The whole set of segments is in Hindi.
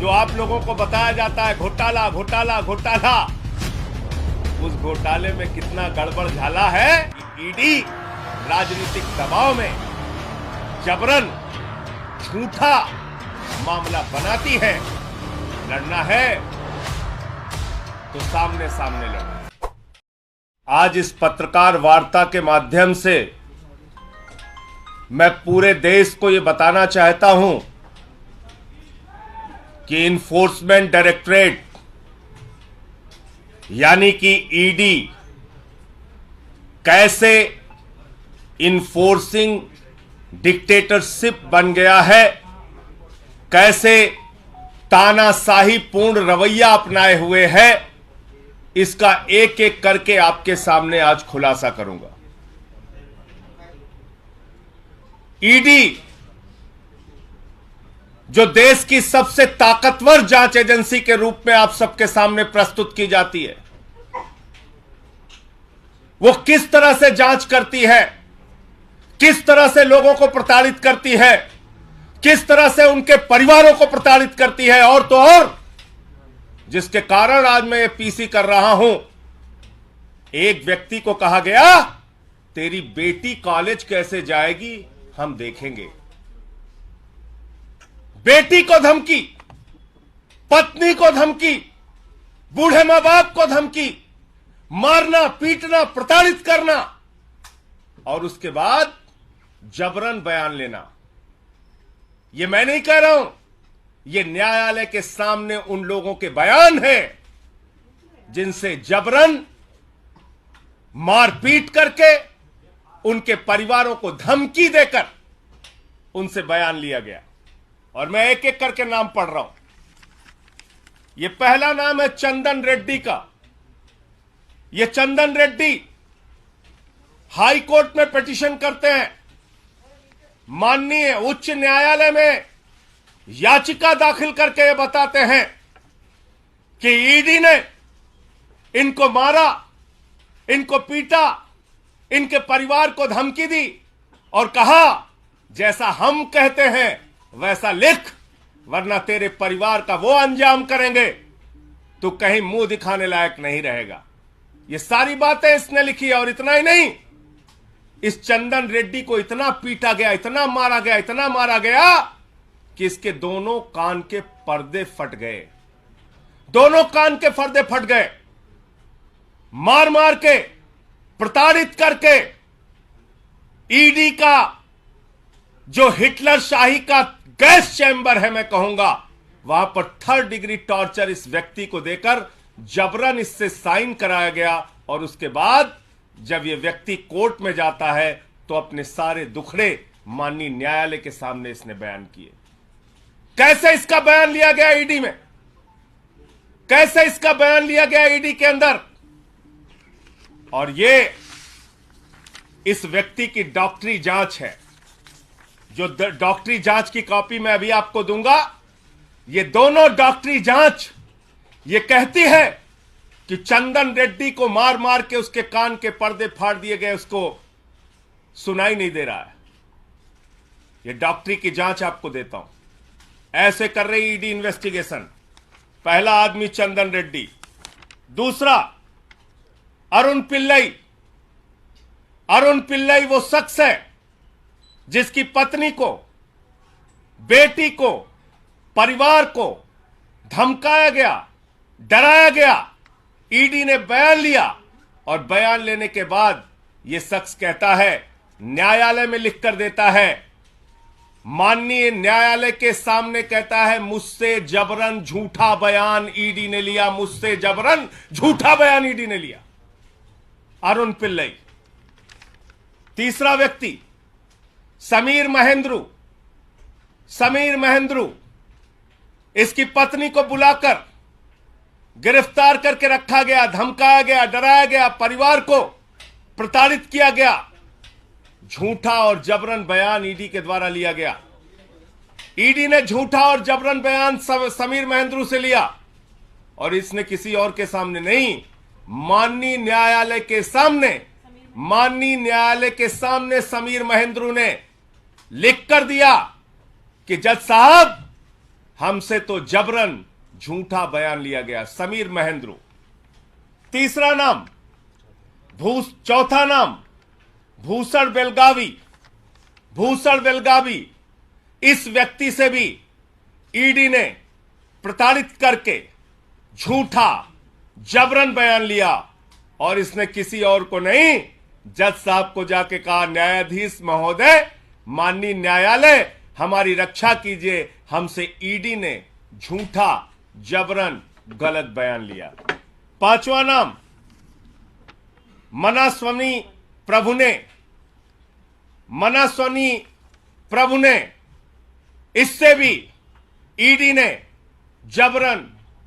जो आप लोगों को बताया जाता है घोटाला घोटाला घोटाला, उस घोटाले में कितना गड़बड़ झाला है। ईडी राजनीतिक दबाव में जबरन झूठा मामला बनाती है। लड़ना है तो सामने सामने लड़ना। आज इस पत्रकार वार्ता के माध्यम से मैं पूरे देश को यह बताना चाहता हूं कि इन्फोर्समेंट डायरेक्टरेट यानी कि ईडी कैसे इन्फोर्सिंग डिक्टेटरशिप बन गया है, कैसे तानाशाही पूर्ण रवैया अपनाए हुए है, इसका एक एक करके आपके सामने आज खुलासा करूंगा। ईडी जो देश की सबसे ताकतवर जांच एजेंसी के रूप में आप सबके सामने प्रस्तुत की जाती है, वो किस तरह से जांच करती है, किस तरह से लोगों को प्रताड़ित करती है, किस तरह से उनके परिवारों को प्रताड़ित करती है। और तो और जिसके कारण आज मैं ये पीसी कर रहा हूं, एक व्यक्ति को कहा गया तेरी बेटी कॉलेज कैसे जाएगी हम देखेंगे। बेटी को धमकी, पत्नी को धमकी, बूढ़े मां बाप को धमकी, मारना पीटना प्रताड़ित करना और उसके बाद जबरन बयान लेना। यह मैं नहीं कह रहा हूं, यह न्यायालय के सामने उन लोगों के बयान है जिनसे जबरन मारपीट करके उनके परिवारों को धमकी देकर उनसे बयान लिया गया। और मैं एक एक करके नाम पढ़ रहा हूं। यह पहला नाम है चंदन रेड्डी का। यह चंदन रेड्डी हाई कोर्ट में पिटीशन करते हैं, माननीय उच्च न्यायालय में याचिका दाखिल करके ये बताते हैं कि ईडी ने इनको मारा, इनको पीटा, इनके परिवार को धमकी दी और कहा जैसा हम कहते हैं वैसा लिख, वरना तेरे परिवार का वो अंजाम करेंगे तो कहीं मुंह दिखाने लायक नहीं रहेगा। ये सारी बातें इसने लिखी। और इतना ही नहीं, इस चंदन रेड्डी को इतना पीटा गया, इतना मारा गया, इतना मारा गया कि इसके दोनों कान के पर्दे फट गए। दोनों कान के पर्दे फट गए। मार मार के, प्रताड़ित करके ईडी का जो हिटलर शाही का गैस चैम्बर है, मैं कहूंगा, वहां पर 3rd डिग्री टॉर्चर इस व्यक्ति को देकर जबरन इससे साइन कराया गया। और उसके बाद जब यह व्यक्ति कोर्ट में जाता है तो अपने सारे दुखड़े माननीय न्यायालय के सामने इसने बयान किए। कैसे इसका बयान लिया गया ईडी में, कैसे इसका बयान लिया गया ईडी के अंदर। और ये इस व्यक्ति की डॉक्टरी जांच है, जो डॉक्टरी जांच की कॉपी मैं अभी आपको दूंगा। ये दोनों डॉक्टरी जांच ये कहती है कि चंदन रेड्डी को मार मार के उसके कान के पर्दे फाड़ दिए गए, उसको सुनाई नहीं दे रहा है। ये डॉक्टरी की जांच आपको देता हूं। ऐसे कर रही ईडी इन्वेस्टिगेशन। पहला आदमी चंदन रेड्डी, दूसरा अरुण पिल्लई। अरुण पिल्लई वो शख्स है जिसकी पत्नी को, बेटी को, परिवार को धमकाया गया, डराया गया। ईडी ने बयान लिया और बयान लेने के बाद यह शख्स कहता है, न्यायालय में लिखकर देता है, माननीय न्यायालय के सामने कहता है मुझसे जबरन झूठा बयान ईडी ने लिया, मुझसे जबरन झूठा बयान ईडी ने लिया। अरुण पिल्लई। तीसरा व्यक्ति समीर महेंद्रू। समीर महेंद्रू, इसकी पत्नी को बुलाकर गिरफ्तार करके रखा गया, धमकाया गया, डराया गया, परिवार को प्रताड़ित किया गया। झूठा और जबरन बयान ईडी के द्वारा लिया गया। ईडी ने झूठा और जबरन बयान समीर महेंद्रू से लिया और इसने किसी और के सामने नहीं, माननीय न्यायालय के सामने, माननीय न्यायालय के सामने समीर महेंद्रू ने लिख कर दिया कि जज साहब हमसे तो जबरन झूठा बयान लिया गया, समीर महेंद्रू। तीसरा नाम चौथा नाम भूषण बेलगावी। भूषण बेलगावी, इस व्यक्ति से भी ईडी ने प्रताड़ित करके झूठा जबरन बयान लिया और इसने किसी और को नहीं, जज साहब को जाके कहा, न्यायाधीश महोदय, माननीय न्यायालय, हमारी रक्षा कीजिए, हमसे ईडी ने झूठा जबरन गलत बयान लिया। पांचवा नाम मनास्वामी प्रभु ने, इससे भी ईडी ने जबरन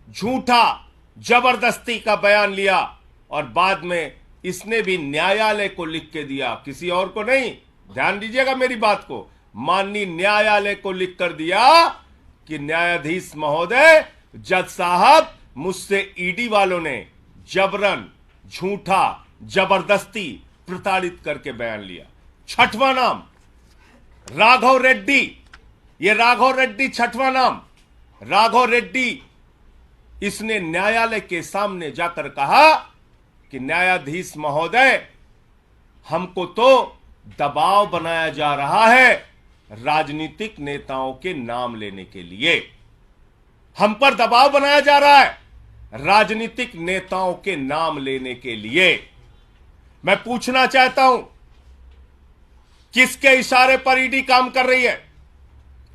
झूठा जबरदस्ती का बयान लिया और बाद में इसने भी न्यायालय को लिख के दिया, किसी और को नहीं, ध्यान दीजिएगा मेरी बात को, माननीय न्यायालय को लिख कर दिया कि न्यायाधीश महोदय, जज साहब, मुझसे ईडी वालों ने जबरन झूठा जबरदस्ती प्रताड़ित करके बयान लिया। छठवां नाम राघव रेड्डी। ये राघव रेड्डी छठवां नाम। राघव रेड्डी, इसने न्यायालय के सामने जाकर कहा कि न्यायाधीश महोदय, हमको तो दबाव बनाया जा रहा है राजनीतिक नेताओं के नाम लेने के लिए, हम पर दबाव बनाया जा रहा है राजनीतिक नेताओं के नाम लेने के लिए। मैं पूछना चाहता हूं, किसके इशारे पर ईडी काम कर रही है?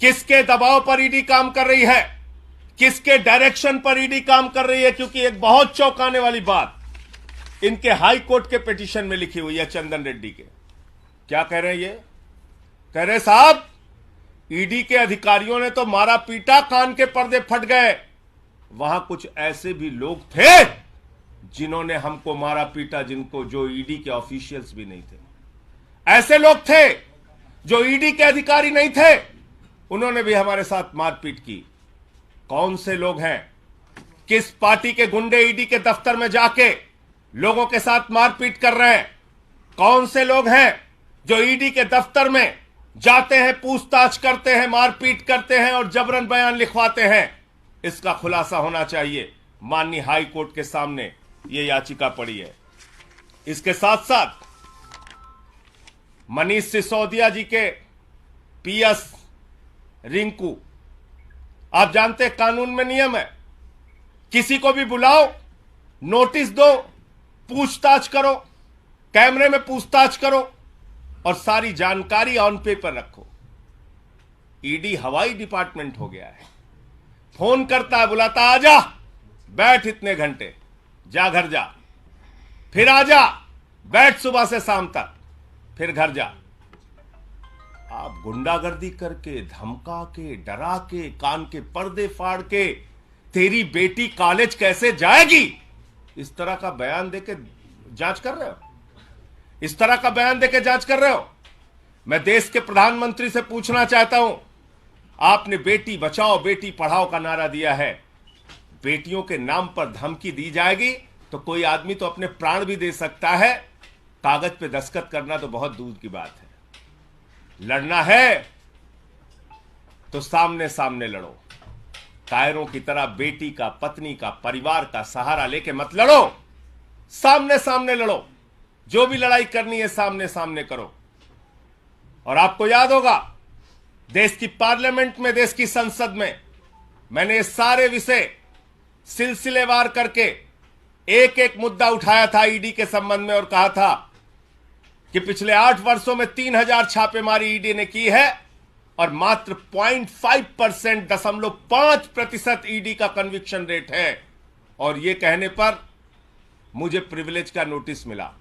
किसके दबाव पर ईडी काम कर रही है? किसके डायरेक्शन पर ईडी काम कर रही है? क्योंकि एक बहुत चौंकाने वाली बात इनके हाई कोर्ट के पिटीशन में लिखी हुई है, चंदन रेड्डी के। क्या कह रहे हैं ये? कह रहे साहब, ईडी के अधिकारियों ने तो मारा पीटा, कान के पर्दे फट गए। वहां कुछ ऐसे भी लोग थे जिन्होंने हमको मारा पीटा, जो ईडी के ऑफिशियल्स भी नहीं थे। ऐसे लोग थे जो ईडी के अधिकारी नहीं थे, उन्होंने भी हमारे साथ मारपीट की। कौन से लोग हैं? किस पार्टी के गुंडे ईडी के दफ्तर में जाके लोगों के साथ मारपीट कर रहे हैं? कौन से लोग हैं जो ईडी के दफ्तर में जाते हैं, पूछताछ करते हैं, मारपीट करते हैं और जबरन बयान लिखवाते हैं? इसका खुलासा होना चाहिए। माननीय हाई कोर्ट के सामने यह याचिका पड़ी है। इसके साथ साथ मनीष सिसोदिया जी के पीएस रिंकू, आप जानते हैं कानून में नियम है, किसी को भी बुलाओ, नोटिस दो, पूछताछ करो, कैमरे में पूछताछ करो और सारी जानकारी ऑन पेपर रखो। ईडी हवाई डिपार्टमेंट हो गया है। फोन करता है, बुलाता, आजा, बैठ इतने घंटे, जा घर जा, फिर आजा, बैठ सुबह से शाम तक, फिर घर जा। आप गुंडागर्दी करके, धमका के, डरा के, कान के पर्दे फाड़ के, तेरी बेटी कॉलेज कैसे जाएगी, इस तरह का बयान देके जांच कर रहे हो? इस तरह का बयान देके जांच कर रहे हो? मैं देश के प्रधानमंत्री से पूछना चाहता हूं, आपने बेटी बचाओ बेटी पढ़ाओ का नारा दिया है, बेटियों के नाम पर धमकी दी जाएगी तो कोई आदमी तो अपने प्राण भी दे सकता है, कागज पे दस्तखत करना तो बहुत दूर की बात है। लड़ना है तो सामने सामने लड़ो, कायरों की तरह बेटी का, पत्नी का, परिवार का सहारा लेके मत लड़ो, सामने सामने लड़ो। जो भी लड़ाई करनी है सामने सामने करो। और आपको याद होगा, देश की पार्लियामेंट में, देश की संसद में मैंने ये सारे विषय सिलसिलेवार करके एक एक मुद्दा उठाया था ईडी के संबंध में और कहा था कि पिछले 8 वर्षों में 3000 छापेमारी ईडी ने की है और मात्र 0.5% ईडी का कन्विक्शन रेट है। और यह कहने पर मुझे प्रिविलेज का नोटिस मिला।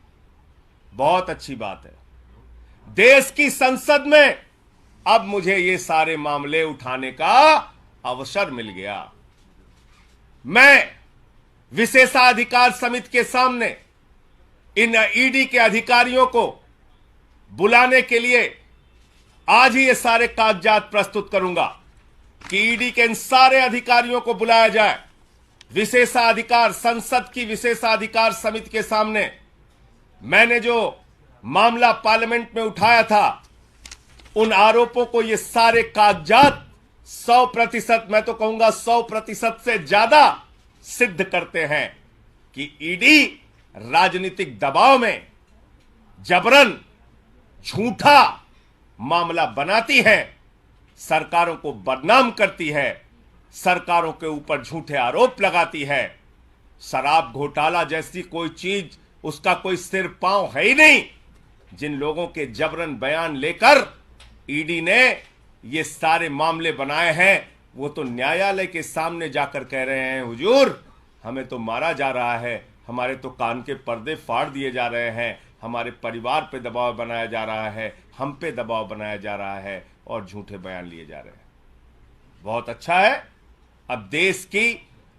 बहुत अच्छी बात है। देश की संसद में अब मुझे ये सारे मामले उठाने का अवसर मिल गया। मैं विशेषाधिकार समिति के सामने इन ईडी के अधिकारियों को बुलाने के लिए आज ही ये सारे कागजात प्रस्तुत करूंगा कि ईडी के इन सारे अधिकारियों को बुलाया जाए। विशेषाधिकार, संसद की विशेषाधिकार समिति के सामने मैंने जो मामला पार्लियामेंट में उठाया था, उन आरोपों को ये सारे कागजात 100%, मैं तो कहूंगा 100% से ज्यादा सिद्ध करते हैं कि ईडी राजनीतिक दबाव में जबरन झूठा मामला बनाती है, सरकारों को बदनाम करती है, सरकारों के ऊपर झूठे आरोप लगाती है। शराब घोटाला जैसी कोई चीज, उसका कोई सिर पांव है ही नहीं। जिन लोगों के जबरन बयान लेकर ईडी ने ये सारे मामले बनाए हैं, वो तो न्यायालय के सामने जाकर कह रहे हैं, हुजूर हमें तो मारा जा रहा है, हमारे तो कान के पर्दे फाड़ दिए जा रहे हैं, हमारे परिवार पे दबाव बनाया जा रहा है, हम पे दबाव बनाया जा रहा है और झूठे बयान लिए जा रहे हैं। बहुत अच्छा है, अब देश की,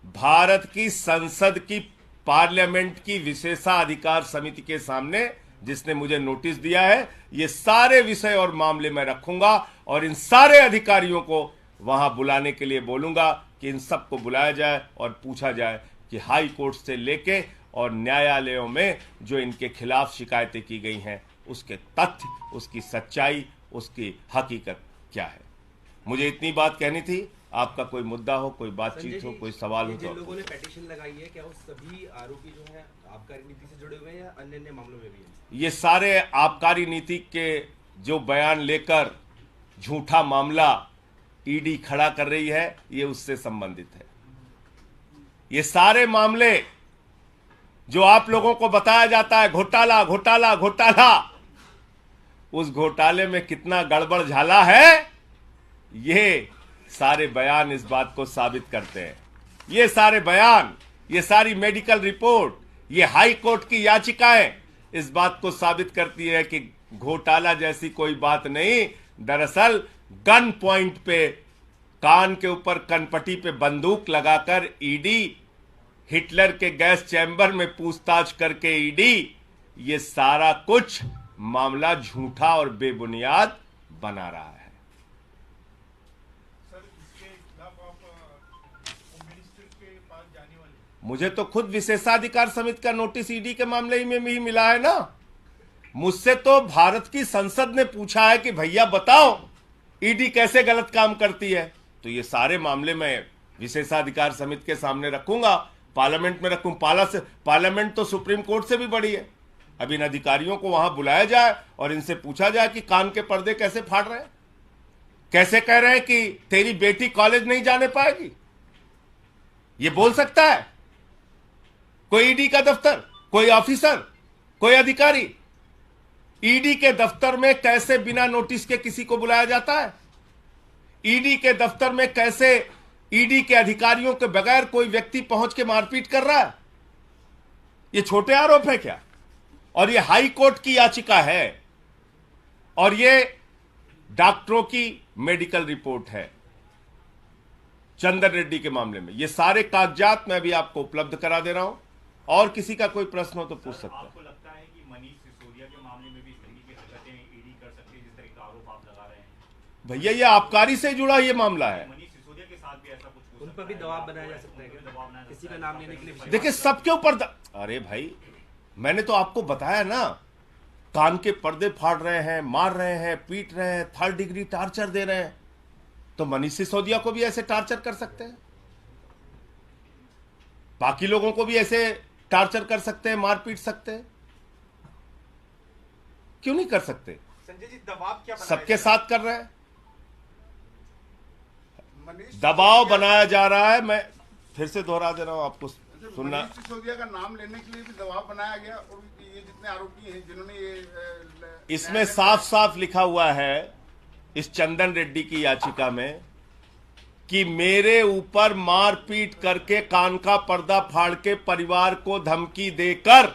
भारत की संसद की, पार्लियामेंट की विशेषाधिकार समिति के सामने जिसने मुझे नोटिस दिया है, ये सारे विषय और मामले मैं रखूंगा और इन सारे अधिकारियों को वहां बुलाने के लिए बोलूंगा कि इन सबको बुलाया जाए और पूछा जाए कि हाई कोर्ट से लेके और न्यायालयों में जो इनके खिलाफ शिकायतें की गई हैं, उसके तथ्य, उसकी सच्चाई, उसकी हकीकत क्या है। मुझे इतनी बात कहनी थी। आपका कोई मुद्दा हो, कोई बातचीत हो, कोई सवाल हो तो। जिन लोगों ने पिटीशन लगाई है, क्या वो सभी आरोपी जो हैं आबकारी नीति से जुड़े हुए हैं या अन्य मामलों में भी हैं? ये सारे आबकारी नीति के जो बयान लेकर झूठा मामला ईडी खड़ा कर रही है, ये उससे संबंधित है। ये सारे मामले जो आप लोगों को बताया जाता है, घोटाला घोटाला घोटाला, उस घोटाले में कितना गड़बड़ झाला है, ये सारे बयान इस बात को साबित करते हैं। ये सारे बयान, ये सारी मेडिकल रिपोर्ट, ये हाई कोर्ट की याचिकाएं इस बात को साबित करती है कि घोटाला जैसी कोई बात नहीं। दरअसल गन पॉइंट पे, कान के ऊपर कनपट्टी पे बंदूक लगाकर ईडी, हिटलर के गैस चैम्बर में पूछताछ करके ईडी, ये सारा कुछ मामला झूठा और बेबुनियाद बना रहा है। मुझे तो खुद विशेषाधिकार समिति का नोटिस ईडी के मामले में ही मिला है ना। मुझसे तो भारत की संसद ने पूछा है कि भैया बताओ ईडी कैसे गलत काम करती है, तो ये सारे मामले में विशेषाधिकार समिति के सामने रखूंगा, पार्लियामेंट में रखूं। पार्लियामेंट तो सुप्रीम कोर्ट से भी बड़ी है। अब इन अधिकारियों को वहां बुलाया जाए और इनसे पूछा जाए कि कान के पर्दे कैसे फाड़ रहे हैं, कैसे कह रहे हैं कि तेरी बेटी कॉलेज नहीं जाने पाएगी। ये बोल सकता है कोई ईडी का दफ्तर, कोई ऑफिसर, कोई अधिकारी? ईडी के दफ्तर में कैसे बिना नोटिस के किसी को बुलाया जाता है? ईडी के दफ्तर में कैसे ईडी के अधिकारियों के बगैर कोई व्यक्ति पहुंच के मारपीट कर रहा है? ये छोटे आरोप है क्या? और ये हाई कोर्ट की याचिका है और ये डॉक्टरों की मेडिकल रिपोर्ट है चंदन रेड्डी के मामले में। ये सारे कागजात मैं भी आपको उपलब्ध करा दे रहा हूं, और किसी का कोई प्रश्न हो तो पूछ सकता है। आपको लगता है कि मनीष सिसोदिया के मामले में भी इस तरीके की हरकतें ईडी कर सकती है जिस तरह का आरोप आप लगा रहे हैं? भैया ये आबकारी से जुड़ा ये मामला है। मनीष सिसोदिया के साथ भी ऐसा कुछ उन पर भी दबाव बनाया जा सकता है क्या? किसी का नाम लेने के लिए? देखिए सबके ऊपर अरे भाई, मैंने तो आपको बताया ना, कान के पर्दे फाड़ रहे हैं, मार रहे हैं, पीट रहे हैं, 3rd डिग्री टार्चर दे रहे हैं, तो मनीष सिसोदिया को भी ऐसे टार्चर कर सकते हैं, बाकी लोगों को भी ऐसे टार्चर कर सकते हैं, मार पीट सकते हैं, क्यों नहीं कर सकते? संजय जी, दबाव क्या सबके साथ कर रहे हैं, दबाव बनाया जा रहा है। मैं फिर से दोहरा दे रहा हूं आपको सुनना। मनीष सिसोदिया का नाम लेने के लिए भी दबाव बनाया गया, और ये जितने आरोपी हैं जिन्होंने ये इसमें साफ साफ लिखा हुआ है इस चंदन रेड्डी की याचिका में कि मेरे ऊपर मारपीट करके, कान का पर्दा फाड़ के, परिवार को धमकी देकर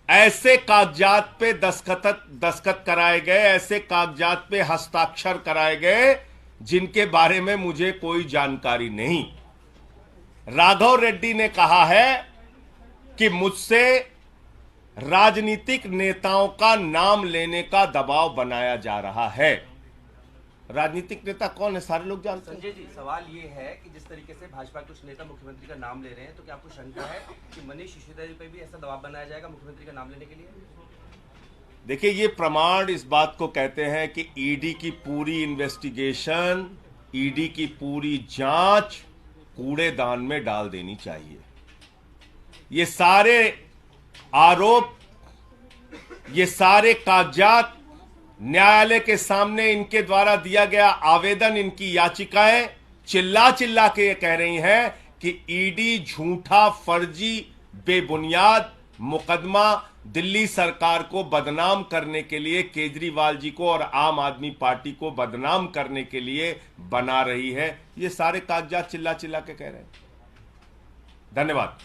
ऐसे कागजात पे दस्तखत कराए गए, ऐसे कागजात पे हस्ताक्षर कराए गए जिनके बारे में मुझे कोई जानकारी नहीं। राघव रेड्डी ने कहा है कि मुझसे राजनीतिक नेताओं का नाम लेने का दबाव बनाया जा रहा है। राजनीतिक नेता कौन है, सारे लोग जानते हैं। संजय जी, सवाल ये है कि जिस तरीके से भाजपा के कुछ नेता मुख्यमंत्री का नाम ले रहे हैं, तो क्या आपको शंका है कि मनीष सिसोदिया पर भी ऐसा दबाव बनाया जाएगा मुख्यमंत्री का नाम लेने के लिए? देखिए, ये प्रमाण इस बात को कहते हैं कि ईडी की पूरी इन्वेस्टिगेशन ईडी की पूरी जांच कूड़ेदान में डाल देनी चाहिए। ये सारे आरोप, ये सारे कागजात, न्यायालय के सामने इनके द्वारा दिया गया आवेदन, इनकी याचिकाएं चिल्ला चिल्ला के ये कह रही हैं कि ईडी झूठा, फर्जी, बेबुनियाद मुकदमा दिल्ली सरकार को बदनाम करने के लिए, केजरीवाल जी को और आम आदमी पार्टी को बदनाम करने के लिए बना रही है। ये सारे कागजात चिल्ला चिल्ला के कह रहे हैं। धन्यवाद।